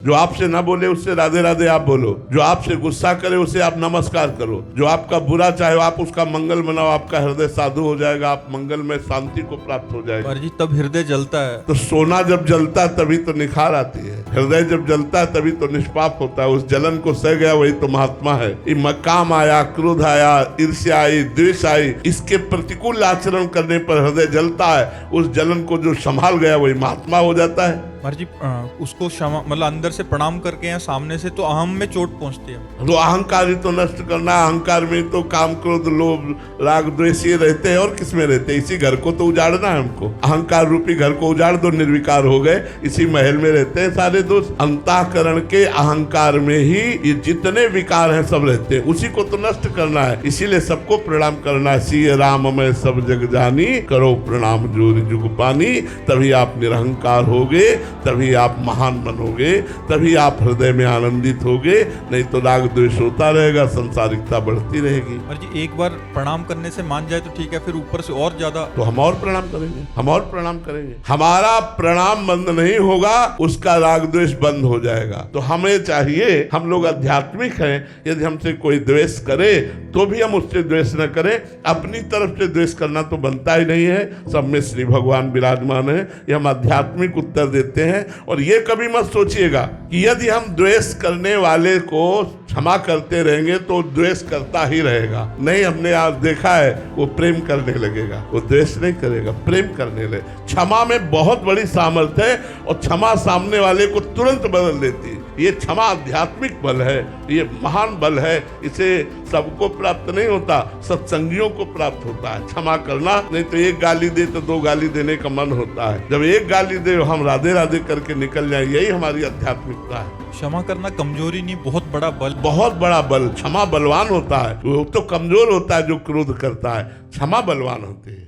जो आपसे ना बोले उससे राधे राधे आप बोलो, जो आपसे गुस्सा करे उसे आप नमस्कार करो, जो आपका बुरा चाहे आप उसका मंगल मनाओ, आपका हृदय साधु हो जाएगा, आप मंगल में शांति को प्राप्त हो जाएगा। जी तब हृदय जलता है। तो सोना जब जलता है तभी तो निखार आती है, हृदय जब जलता है तभी तो निष्पाप होता है। उस जलन को सह गया वही तो महात्मा है। काम आया, क्रोध आया, ईर्ष्या आई, द्वेष आई, इसके प्रतिकूल आचरण करने पर हृदय जलता है। उस जलन को जो संभाल गया वही महात्मा हो जाता है। जी उसको क्षमा मतलब अंदर से प्रणाम करके या सामने से तो अहम में चोट पहुंचती है। तो अहंकार ही तो नष्ट करना है। अहंकार में तो काम, क्रोध, लोभ, राग, द्वेष ये रहते हैं और किसमें रहते हैं? इसी घर को तो उजाड़ना है हमको। अहंकार रूपी घर को उजाड़ दो, निर्विकार हो गए, इसी महल में रहते हैं सारे दोस्त। अंतःकरण के अहंकार में ही ये जितने विकार हैं सब रहते हैं, उसी को तो नष्ट करना है। इसीलिए सबको प्रणाम करना है। सिय राम में सब जग जानी, करो प्रणाम जोरि जुग पानी। तभी आप निरहंकार होगे, तभी आप महान बनोगे, तभी आप हृदय में आनंदित होगे। नहीं तो राग द्वेष होता रहेगा, संसारिकता बढ़ती रहेगी। जी एक बार प्रणाम करने से मान जाए तो ठीक है, फिर ऊपर से और ज्यादा तो हम और प्रणाम करेंगे, हम और प्रणाम करेंगे। हमारा प्रणाम बंद नहीं होगा, उसका राग द्वेष बंद हो जाएगा। तो हमें चाहिए, हम लोग आध्यात्मिक हैं, यदि हमसे कोई द्वेष करे तो भी हम उससे द्वेष न करें। अपनी तरफ से द्वेष करना तो बनता ही नहीं है। सब में श्री भगवान विराजमान है, ये हम आध्यात्मिक उत्तर देते हैं। और ये कभी मत सोचिएगा कि यदि हम द्वेष करने वाले को क्षमा करते रहेंगे तो द्वेष करता ही रहेगा। नहीं, हमने आज देखा है वो प्रेम करने लगेगा, वो द्वेष नहीं करेगा, प्रेम करने लगे। क्षमा में बहुत बड़ी सामर्थ्य है और क्षमा सामने वाले को तुरंत बदल देती है। ये क्षमा आध्यात्मिक बल है, ये महान बल है। इसे सबको प्राप्त नहीं होता, सत्संगियों को प्राप्त होता है क्षमा करना। नहीं तो एक गाली दे तो दो गाली देने का मन होता है। जब एक गाली दे हम राधे राधे करके निकल जाए, यही हमारी आध्यात्मिकता है। क्षमा करना कमजोरी नहीं, बहुत बड़ा बल, बहुत बड़ा बल। क्षमा बलवान होता है, वो तो कमजोर होता है जो क्रोध करता है। क्षमा बलवान होती है।